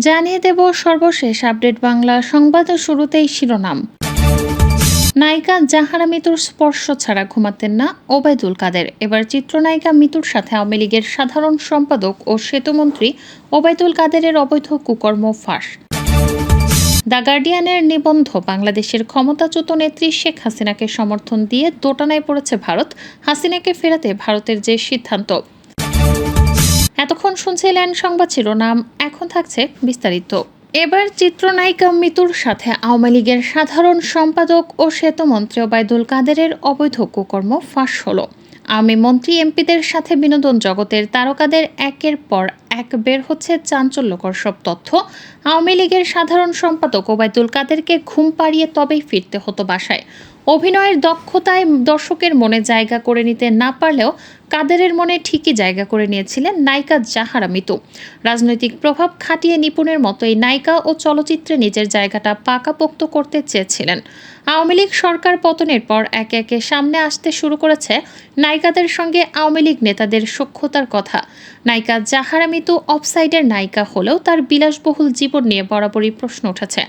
জানিয়ে দেব সর্বশেষ আপডেট বাংলা সংবাদ। শুরুতেই শিরোনাম। নায়িকা জাহারা মিতুর স্পর্শ ছাড়া ঘুমাতেন না ওবায়দুল কাদের। এবার চিত্রনায়িকা মিতুর সাথে আওয়ামী লীগের সাধারণ সম্পাদক ও সেতুমন্ত্রী ওবায়দুল কাদেরের অবৈধ কুকর্ম ফাঁস। দ্য গার্ডিয়ানের নিবন্ধ। বাংলাদেশের ক্ষমতাচ্যুত নেত্রী শেখ হাসিনাকে সমর্থন দিয়ে দোটানায় পড়েছে ভারত। হাসিনাকে ফেরাতে ভারতের যে সিদ্ধান্ত। এতক্ষণ শুনছিলেন সংবাদ শিরোনাম, এখন থাকছে বিস্তারিত। এবার চিত্রনায়িকা মিতুর সাথে আওয়ামী লীগের সাধারণ সম্পাদক ও সেতুমন্ত্রী ওবায়দুল কাদেরের অবৈধ কুকর্ম ফাঁস হলো। আওয়ামী মন্ত্রী এমপিদের সাথে বিনোদন জগতের তারকাদের একের পর এক বের হচ্ছে চাঞ্চল্যকর সব তথ্য। আওয়ামী লীগের সাধারণ সম্পাদক ওবায়দুল কাদেরকে ঘুম পাড়িয়ে তবেই ফিরতে হতো বাসায়। অভিনয়ের দক্ষতায় দর্শকের মনে জায়গা করে নিতে না পারলেও কাদেরের মনে ঠিকই জায়গা করে নিয়েছিলেন নায়িকা জাহারা মিতু। রাজনৈতিক প্রভাব খাটিয়ে নিপুণের মতো এই নায়িকা ও চলচ্চিত্রে নিজের জায়গাটা পাকাপোক্ত করতে চেয়েছিলেন। আওয়ামী লীগ সরকার পতনের পর একে একে সামনে আসতে শুরু করেছে নায়িকাদের সঙ্গে আওয়ামী লীগ নেতাদের সখ্যতার কথা। নায়িকা জাহারা মিতু অফসাইডের নায়িকা হলেও তার বিলাসবহুল জীবন নিয়ে বরাবরই প্রশ্ন উঠেছে।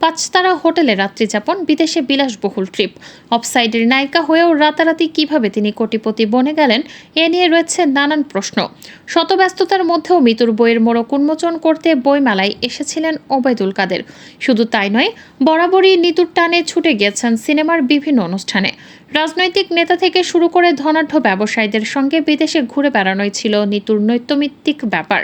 5 তারা হোটেলে রাত্রিযাপন, বিদেশে বিলাসবহুল ট্রিপ। অফসাইডের নায়িকা হয়েও রাতারাতি কিভাবে তিনি কোটিপতি বনে গেলেন, এ নিয়ে রয়েছে নানান প্রশ্ন। শত ব্যস্ততার মধ্যেও মিতুর বইয়ের মোড়ক উন্মোচন করতে বইমেলায় এসেছিলেন ওবায়দুল কাদের। শুধু তাই নয়, বরাবরই নিতুর টানে ছুটে গিয়েছেন সিনেমার বিভিন্ন অনুষ্ঠানে। রাজনৈতিক নেতা থেকে শুরু করে ধনাঢ্য ব্যবসায়ীদের সঙ্গে বিদেশে ঘুরে বেড়ানোই ছিল নিতুর নৈত্যমিত্তিক ব্যাপার।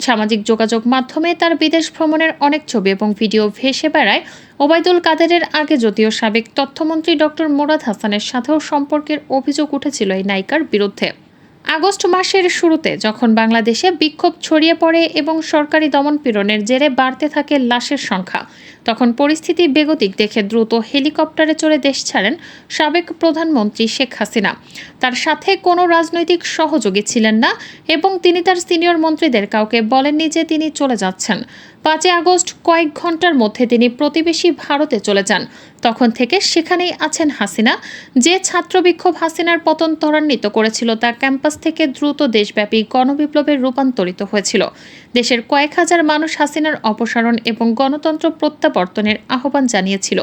সামাজিক যোগাযোগ মাধ্যমে তার বিদেশ ভ্রমণের অনেক ছবি এবং ভিডিও ভেসে বেড়ায়। ওবায়দুল কাদেরের আগে যদিও সাবেক তথ্যমন্ত্রী ডক্টর মোরাদ হাসানের সাথেও সম্পর্কের অভিযোগ উঠেছিল এই নায়িকার বিরুদ্ধে। আগস্ট মাসের শুরুতে যখন বাংলাদেশে বিক্ষোভ ছড়িয়ে পড়ে এবং সরকারি দমনপীড়নের জেরে বাড়তে থাকে লাশের সংখ্যা, তখন পরিস্থিতি বেগতিক দেখে দ্রুত হেলিকপ্টারে চড়ে দেশ ছাড়েন সাবেক প্রধানমন্ত্রী শেখ হাসিনা। তার সাথে কোনো রাজনৈতিক সহযোগী ছিলেন না এবং তিনি তার সিনিয়র মন্ত্রীদের কাউকে বলেননি যে তিনি চলে যাচ্ছেন। 5 আগস্ট কয়েক ঘন্টার মধ্যে তিনি প্রতিবেশী ভারতে চলে যান। তখন থেকে সেখানেই আছেন হাসিনা। যে ছাত্র বিক্ষোভ হাসিনার পতন ত্বরান্বিত করেছিল তা ক্যাম্পাস থেকে দ্রুত দেশব্যাপী গণবিপ্লবে রূপান্তরিত হয়েছিল। দেশের কয়েক হাজার মানুষ হাসিনার অপসারণ এবং গণতন্ত্র প্রত্যাবর্তনের আহ্বান জানিয়েছিল।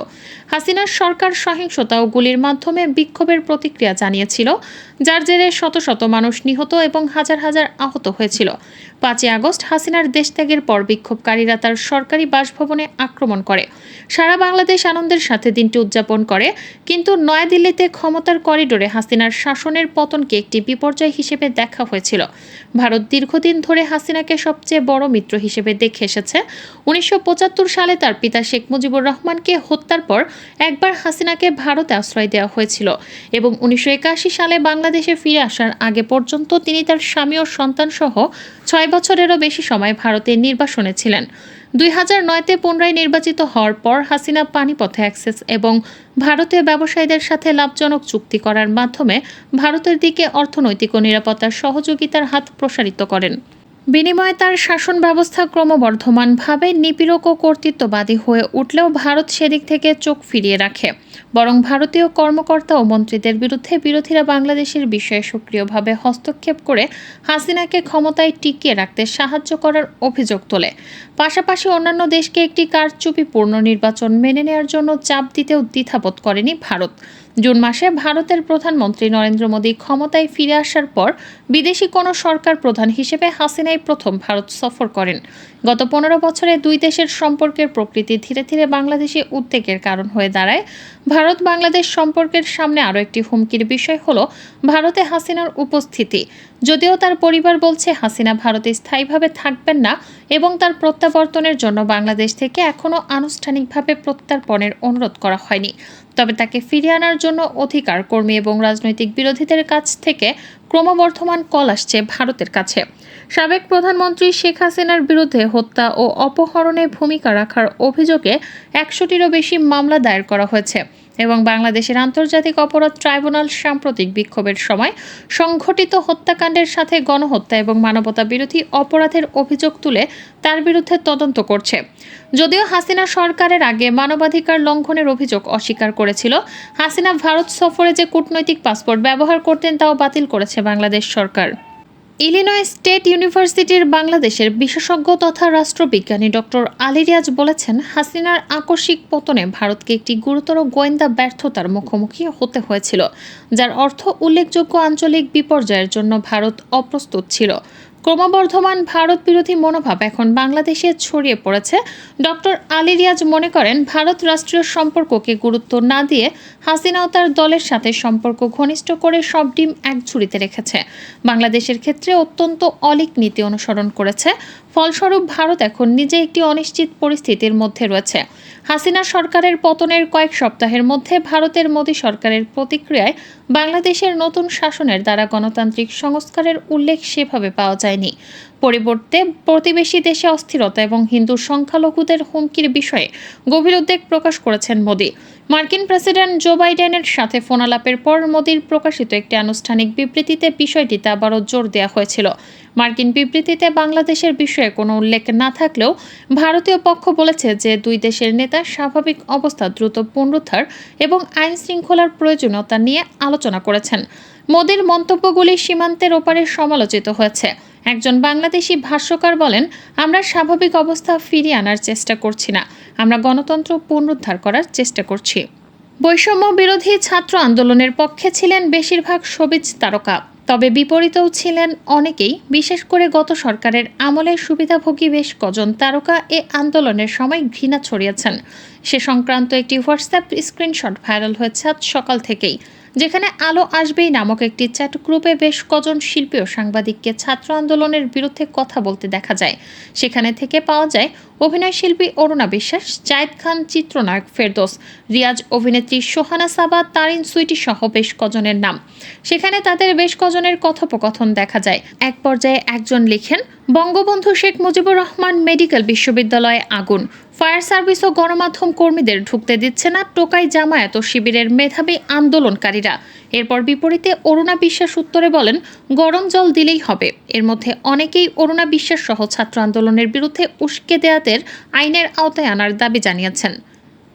হাসিনার সরকার সহিংসতা ও গুলির মাধ্যমে বিক্ষোভের প্রতিক্রিয়া জানিয়েছিল, যার জেরে শত শত মানুষ নিহত এবং হাজার হাজার আহত হয়েছিল। 5 আগস্ট হাসিনার দেশত্যাগের পর বিক্ষোভকারীরা তার সরকারি বাসভবনে আক্রমণ করে। সারা বাংলাদেশ আনন্দের সাথে দিনটি উদযাপন করে, কিন্তু নয়াদিল্লিতে ক্ষমতার করিডোরে হাসিনার শাসনের পতনকে একটি বিপর্যয় হিসেবে দেখা হয়েছিল। ভারত দীর্ঘদিন ধরে হাসিনাকে সবচেয়ে বড় মিত্র হিসেবে দেখে এসেছে। 1975 সালে তার পিতা শেখ মুজিবুর রহমানকে হত্যার পর একবার হাসিনাকে ভারতে আশ্রয় দেওয়া হয়েছিল এবং 1981 সালে বাংলাদেশে ফিরে আসার আগে পর্যন্ত তিনি তার স্বামী ও সন্তানসহ 6 বছরেরও বেশি সময় ভারতের নির্বাসনে ছিলেন। 2009-তে পুনরায় নির্বাচিত হওয়ার পর হাসিনা পানিপথে অ্যাক্সেস এবং ভারতীয় ব্যবসায়ীদের সাথে লাভজনক চুক্তি করার মাধ্যমে ভারতের দিকে অর্থনৈতিক ও নিরাপত্তার সহযোগিতার হাত প্রসারিত করেন। বিনিময়ে তার শাসন ব্যবস্থা ক্রমবর্ধমানভাবে নিপীড়ক ও কর্তৃত্ববাদী হয়ে উঠলেও ভারত সেদিক থেকে চোখ ফিরিয়ে রাখে। বরং ভারতীয় কর্মকর্তা ও মন্ত্রীদের বিরুদ্ধে বিরোধীরা বাংলাদেশের বিষয়ে সক্রিয়ভাবে হস্তক্ষেপ করে হাসিনাকে ক্ষমতায় টিকিয়ে রাখতে সাহায্য করার অভিযোগ তোলে। পাশাপাশি অন্যান্য দেশকে একটি কারচুপিপূর্ণ নির্বাচন মেনে নেওয়ার জন্য চাপ দিতেও দ্বিধাবোধ করেনি ভারত। জুন মাসে ভারতের প্রধানমন্ত্রী নরেন্দ্র মোদী ক্ষমতায় ফিরে আসার পর বিদেশি কোনো সরকার প্রধান হিসেবে হাসিনাই প্রথম ভারত সফর করেন। গত 15 বছরে দুই দেশের সম্পর্কের প্রকৃতি ধীরে ধীরে বাংলাদেশে উদ্বেগের কারণ হয়ে দাঁড়ায়। ভারত বাংলাদেশ সম্পর্কের সামনে আরও একটি হুমকির বিষয় হলো ভারতে হাসিনার উপস্থিতি। যদিও তার পরিবার বলছে হাসিনা ভারতে স্থায়ীভাবে থাকবেন না এবং তার প্রত্যাবর্তনের জন্য বাংলাদেশ থেকে এখনও আনুষ্ঠানিকভাবে প্রত্যর্পণের অনুরোধ করা হয়নি। তবে তাকে ফিরিয়ে আনার জন্য অধিকার কর্মী এবং রাজনৈতিক বিরোধীদের কাছ থেকে ক্রমবর্ধমান কল আসছে ভারতের কাছে। সাবেক প্রধানমন্ত্রী শেখ হাসিনার বিরুদ্ধে হত্যা ও অপহরণে ভূমিকা রাখার অভিযোগে 100টিরও বেশি মামলা দায়ের করা হয়েছে এবং বাংলাদেশের আন্তর্জাতিক অপরাধ ট্রাইব্যুনাল সাম্প্রতিক বিক্ষোভের সময় সংঘটিত হত্যাকাণ্ডের সাথে গণহত্যা এবং মানবতা বিরোধী অপরাধের অভিযোগ তুলে তার বিরুদ্ধে তদন্ত করছে। যদিও হাসিনা সরকারের আগে মানবাধিকার লঙ্ঘনের অভিযোগ অস্বীকার করেছিল, হাসিনা ভারত সফরে যে কূটনৈতিক পাসপোর্ট ব্যবহার করতেন তাও বাতিল করেছে বাংলাদেশ সরকার। ইলিনয় স্টেট ইউনিভার্সিটির বাংলাদেশের বিশেষজ্ঞ তথা রাষ্ট্রবিজ্ঞানী ডক্টর আলী রিয়াজ বলেছেন, হাসিনার আকস্মিক পতনে ভারতকে একটি গুরুতর গোয়েন্দা ব্যর্থতার মুখোমুখি হতে হয়েছিল, যার অর্থ উল্লেখযোগ্য আঞ্চলিক বিপর্যয়ের জন্য ভারত অপ্রস্তুত ছিল। ক্রমবর্ধমান ভারত বিরোধী মনোভাব এখন বাংলাদেশে ছড়িয়ে পড়েছে। ডক্টর আলী রিয়াজ মনে করেন, ভারত রাষ্ট্রীয় সম্পর্ককে গুরুত্ব না দিয়ে হাসিনা ও তার দলের সাথে সম্পর্ক ঘনিষ্ঠ করে সব ডিম এক ঝুড়িতে রেখেছে। বাংলাদেশের ক্ষেত্রে অত্যন্ত অলীক নীতি অনুসরণ করেছে। ফলস্বরূপ ভারত এখন নিজে একটি অনিশ্চিত পরিস্থিতির মধ্যে রয়েছে। হাসিনা সরকারের পতনের কয়েক সপ্তাহের মধ্যে ভারতের মোদী সরকারের প্রতিক্রিয়ায় বাংলাদেশের নতুন শাসনের দ্বারা গণতান্ত্রিক সংস্কারের উল্লেখ সেভাবে পাওয়া যায়নি। পরিবর্তে প্রতিবেশী দেশে অস্থিরতা এবং হিন্দু সংখ্যালঘুদের হুমকির বিষয়ে গভীর উদ্বেগ প্রকাশ করেছেন মোদী। মার্কিন প্রেসিডেন্ট জো বাইডেনের সাথে ফোনালাপের পর মোদীর প্রকাশিত একটি আনুষ্ঠানিক বিবৃতিতে বিষয়টিতে আবারও জোর দেওয়া হয়েছিল। মার্কিন বিবৃতিতে বাংলাদেশের বিষয়ে কোনো উল্লেখ না থাকলেও ভারতীয় পক্ষ বলেছে যে দুই দেশের নেতা স্বাভাবিক অবস্থা দ্রুত পুনরুদ্ধার এবং আইন শৃঙ্খলার প্রয়োজনীয়তা নিয়ে আলোচনা করেছেন। মোদীর মন্তব্যগুলি সীমান্তের ওপারে সমালোচিত হয়েছে। একজন বাংলাদেশি ভাষ্যকার বলেন, আমরা স্বাভাবিক অবস্থা ফিরিয়ে আনার চেষ্টা করছি না, আমরা গণতন্ত্র পুনরুদ্ধার করার চেষ্টা করছি। বৈষম্য বিরোধী ছাত্র আন্দোলনের পক্ষে ছিলেন বেশিরভাগ শোবিজ তারকা, তবে বিপরীতেও ছিলেন অনেকেই। বিশেষ করে গত সরকারের আমলে সুবিধাভোগী বেশ কজন তারকা এ আন্দোলনের সময় ঘৃণা ছড়িয়েছেন। সে সংক্রান্ত একটি হোয়াটসঅ্যাপ স্ক্রিনশট ভাইরাল হয়েছে আজ সকাল থেকেই, যেখানে আলো আসবেই নামক একটি চ্যাট গ্রুপে বেশ কজন শিল্পী ও সাংবাদিককে ছাত্র আন্দোলনের বিরুদ্ধে কথা বলতে দেখা যায়। সেখানে থেকে পাওয়া যায় অভিনয় শিল্পী অরুণা বিশ্বাস, জায়েদ খান, চিত্রনায়ক ফেরদৌস, রিয়াজ, অভিনেত্রী সোহানা সাবা, তারিন সুইটি সহ বেশ কজনের নাম। সেখানে তাদের বেশ কজনের কথোপকথন দেখা যায়। এক পর্যায়ে একজন লিখেন, বঙ্গবন্ধু শেখ মুজিবুর রহমান মেডিকেল বিশ্ববিদ্যালয়ে আগুন, ফায়ার সার্ভিস ও গণমাধ্যম কর্মীদের ঢুকতে দিচ্ছে না টোকাই জামায়াত ও শিবিরের মেধাবী আন্দোলনকারীরা। এরপর বিপরীতে অরুণা বিশ্বাস উত্তরে বলেন, গরম জল দিলেই হবে। এর মধ্যে অনেকেই অরুণা বিশ্বাস সহ ছাত্র আন্দোলনের বিরুদ্ধে উস্কে দেয়াদের আইনের আওতায় আনার দাবি জানিয়েছেন।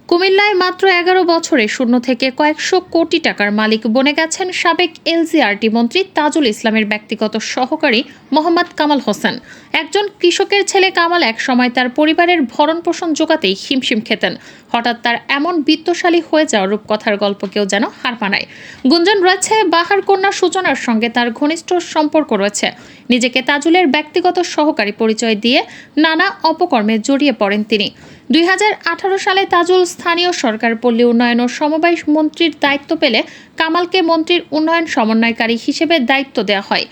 কুমিল্লায় মাত্র 11 বছরে শূন্য থেকে কয়েকশো কোটি টাকার মালিক বনে গেছেন সাবেক এলজিআরটি মন্ত্রী তাজুল ইসলামের ব্যক্তিগত সহকারী মোহাম্মদ কামাল হোসেন। একজন কৃষকের ছেলে কামাল এক সময় তার পরিবারের ভরণ পোষণ জোগাতেই হিমশিম খেতেন। হঠাৎ তার এমন বিত্তশালী হয়ে যাওয়ার রূপকথার গল্প কেউ যেন হার মানায়। গুঞ্জন রয়েছে, বাহার কন্যা সূচনার সঙ্গে তার ঘনিষ্ঠ সম্পর্ক রয়েছে। নিজেকে তাজুলের ব্যক্তিগত সহকারী পরিচয় দিয়ে নানা অপকর্মে জড়িয়ে পড়েন তিনি। 2018 সালে তাজুল স্থানীয় সরকার, পল্লী উন্নয়ন ও সমবায় মন্ত্রীর দায়িত্ব পেলে কামালকে মন্ত্রীর উন্নয়ন সমন্বয়কারী হিসেবে দায়িত্ব দেওয়া হয়।